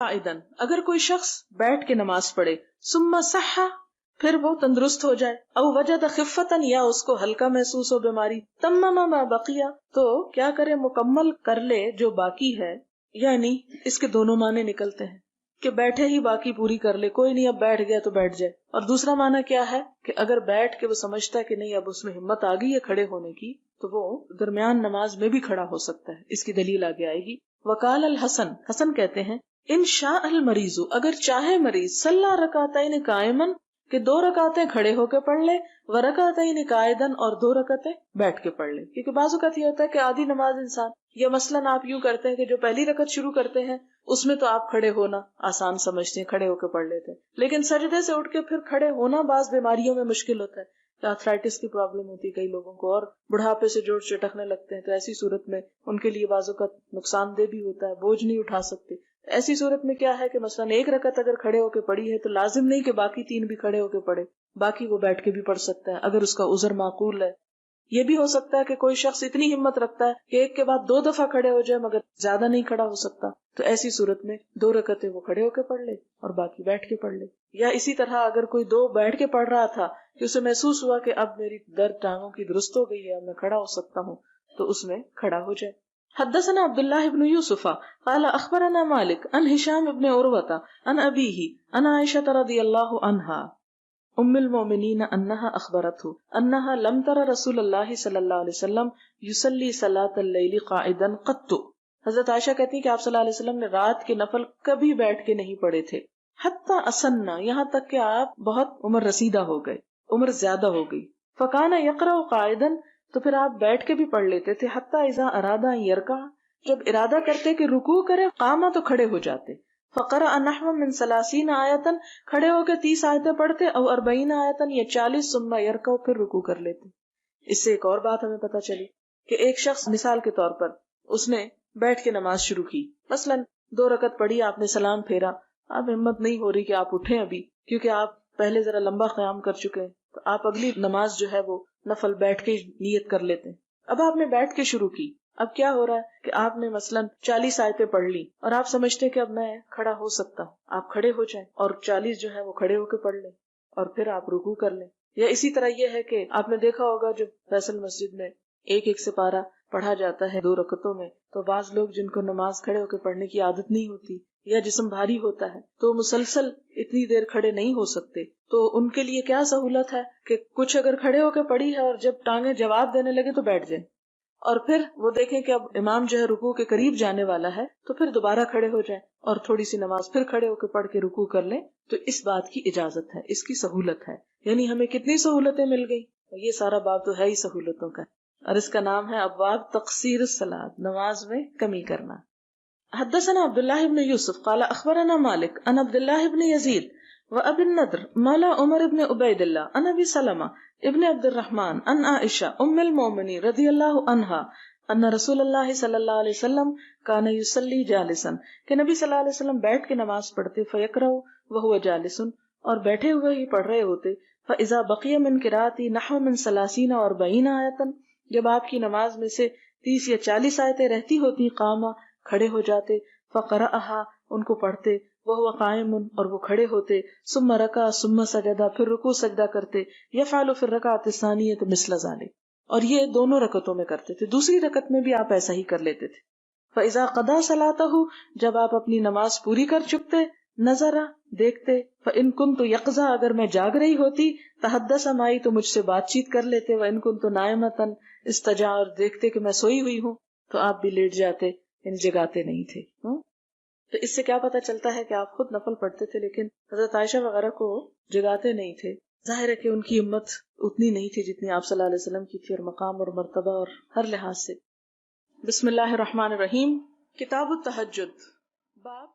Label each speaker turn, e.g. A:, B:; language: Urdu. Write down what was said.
A: قائدن، اگر کوئی شخص بیٹھ کے نماز پڑھے، ثم صح، پھر وہ تندرست ہو جائے، او وجد خفتن، یا اس کو ہلکا محسوس ہو بیماری، تمم ما بقیہ، تو کیا کرے، مکمل کر لے جو باقی ہے. یعنی اس کے دونوں معنی نکلتے ہیں کہ بیٹھے ہی باقی پوری کر لے، کوئی نہیں اب بیٹھ گیا تو بیٹھ جائے. اور دوسرا معنی کیا ہے کہ اگر بیٹھ کے وہ سمجھتا ہے کہ نہیں اب اس میں ہمت آ گئی ہے کھڑے ہونے کی، تو وہ درمیان نماز میں بھی کھڑا ہو سکتا ہے. اس کی دلیل آگے آئے گی. وقال الحسن، حسن کہتے ہیں، ان شاء المریض، اگر چاہے مریض، صلی رکعتین قائما، کہ 2 رکعتیں کھڑے ہو کے پڑھ لے، ورکعتین قاعدا، اور 2 رکعتیں بیٹھ کے پڑھ لے. کیونکہ بعض اوقات یہ ہوتا ہے کہ آدھی نماز انسان، یا مثلاً آپ یوں کرتے ہیں کہ جو پہلی رکعت شروع کرتے ہیں اس میں تو آپ کھڑے ہونا آسان سمجھتے ہیں، کھڑے ہو کے پڑھ لیتے ہیں، لیکن سجدے سے اٹھ کے پھر کھڑے ہونا بعض بیماریوں میں مشکل ہوتا ہے. آرتھرائٹس کی پرابلم ہوتی ہے کئی لوگوں کو، اور بڑھاپے سے جوڑ چٹکنے لگتے ہیں، تو ایسی صورت میں ان کے لیے بعض اوقات نقصان دہ بھی ہوتا ہے، بوجھ نہیں اٹھا سکتے. ایسی صورت میں کیا ہے کہ مثلاً 1 رکعت اگر کھڑے ہو کے پڑھی ہے تو لازم نہیں کہ باقی 3 بھی کھڑے ہو کے پڑھے، باقی وہ بیٹھ کے بھی پڑھ سکتا ہے اگر اس کا عذر معقول ہے. یہ بھی ہو سکتا ہے کہ کوئی شخص اتنی ہمت رکھتا ہے کہ ایک کے بعد 2 دفعہ کھڑے ہو جائے مگر زیادہ نہیں کھڑا ہو سکتا، تو ایسی صورت میں 2 رکعتیں وہ کھڑے ہو کے پڑھ لے اور باقی بیٹھ کے پڑھ لے. یا اسی طرح اگر کوئی 2 بیٹھ کے پڑھ رہا تھا کہ اسے محسوس ہوا کہ اب میری درد ٹانگوں کی درست ہو گئی ہے، اب میں کھڑا ہو سکتا ہوں، تو اس میں کھڑا ہو جائے. حدثنا عبداللہ بن یوسف قال اخبرنا مالک عن ہشام بن عروۃ عن ابیہ عن عائشہ رضی اللہ عنہا ام المؤمنین انہا اخبرته انہا لم تر رسول اللہ صلی اللہ علیہ وسلم یصلی صلاۃ اللیل قاعدا قط. حضرت عائشہ کہتی ہیں کہ آپ صلی اللہ علیہ وسلم نے رات کے نفل کبھی بیٹھ کے نہیں پڑھے تھے. حتی اسنہ، یہاں تک کہ آپ بہت عمر رسیدہ ہو گئے، عمر زیادہ ہو گئی. فکان یقرأ قاعدا، تو پھر آپ بیٹھ کے بھی پڑھ لیتے تھے. حتی اذا اراد ان یرکع، جب ارادہ کرتے کہ رکوع کرے، قام، تو کھڑے ہو جاتے. فقرأ نحو من 30 آیتا، کھڑے ہو کے 30 آیتیں پڑھتے، او 40 آیتا، یا 40، ثم یرکع، پھر رکوع کر لیتے. اس سے ایک اور بات ہمیں پتہ چلی کہ ایک شخص مثال کے طور پر اس نے بیٹھ کے نماز شروع کی، مثلا 2 رکعت پڑھی، آپ نے سلام پھیرا، اب ہمت نہیں ہو رہی کہ آپ اٹھیں ابھی کیونکہ آپ پہلے ذرا لمبا قیام کر چکے ہیں، تو آپ اگلی نماز جو ہے وہ نفل بیٹھ کے نیت کر لیتے ہیں. اب آپ نے بیٹھ کے شروع کی، اب کیا ہو رہا ہے کہ آپ نے مثلا 40 آیتیں پڑھ لی اور آپ سمجھتے ہیں کہ اب میں کھڑا ہو سکتا ہوں، آپ کھڑے ہو جائیں اور 40 جو ہے وہ کھڑے ہو کے پڑھ لیں اور پھر آپ رکوع کر لیں. یا اسی طرح یہ ہے کہ آپ نے دیکھا ہوگا جو فیصل مسجد میں ایک سپارہ پڑھا جاتا ہے 2 رکعتوں میں، تو بعض لوگ جن کو نماز کھڑے ہو کے پڑھنے کی عادت نہیں ہوتی یا جسم بھاری ہوتا ہے تو مسلسل اتنی دیر کھڑے نہیں ہو سکتے، تو ان کے لیے کیا سہولت ہے کہ کچھ اگر کھڑے ہو کے پڑھی ہے اور جب ٹانگیں جواب دینے لگے تو بیٹھ جائیں، اور پھر وہ دیکھیں کہ اب امام جو ہے رکوع کے قریب جانے والا ہے تو پھر دوبارہ کھڑے ہو جائیں اور تھوڑی سی نماز پھر کھڑے ہو کے پڑھ کے رکوع کر لیں. تو اس بات کی اجازت ہے، اس کی سہولت ہے. یعنی ہمیں کتنی سہولتیں مل گئی. یہ سارا باب تو ہے ہی سہولتوں کا، اور اس کا نام ہے ابواب تقصیر الصلاۃ، نماز میں کمی کرنا. حدثنا عبداللہ بن یوسف قال اخبرنا مالک عن عبداللہ بن یزید وابی النضر مولا عمر بن عبید اللہ عن ابی سلمہ ابن عبد الرحمن عن عائشہ ام المؤمنین رضی اللہ عنہا ان رسول اللہ صلی اللہ علیہ وسلم کان یصلی جالسا، کہ نبی صلی اللہ علیہ وسلم بیٹھ کے نماز پڑھتے، فیقرأ وہو جالس، اور بیٹھے ہوئے ہی پڑھ رہے ہوتے. فاذا بقی من قراءتی نحو من 30 و 40 آیتا، جب آپ کی نماز میں سے 30 یا 40 آیتیں رہتی ہوتی، قاما، کھڑے ہو جاتے، فقرأہا، ان کو پڑھتے، وہو قائم، اور وہ کھڑے ہوتے، ثم رکع ثم سجدہ، پھر رکوع سجدہ کرتے، یفعل فی الرکعۃ الثانیۃ مثل ذلک، اور یہ دونوں رکعتوں میں کرتے تھے. دوسری رکعت میں بھی آپ ایسا ہی کر لیتے تھے. فاذا قضا صلاتہ، جب آپ اپنی نماز پوری کر چکتے، نظر، دیکھتے، فان کنت یقظہ، اگر میں جاگ رہی ہوتی، تحدث معی، تو مجھ سے بات چیت کر لیتے، وان کنت نائمۃ استجاع، اور دیکھتے کہ میں سوئی ہوئی ہوں تو آپ بھی لیٹ جاتے، یعنی جگاتے نہیں تھے. تو اس سے کیا پتہ چلتا ہے کہ آپ خود نفل پڑھتے تھے لیکن حضرت عائشہ وغیرہ کو جگاتے نہیں تھے. ظاہر ہے کہ ان کی ہمت اتنی نہیں تھی جتنی آپ صلی اللہ علیہ وسلم کی تھی، اور مقام اور مرتبہ اور ہر لحاظ سے. بسم اللہ الرحمن الرحیم. کتاب التہجد، باب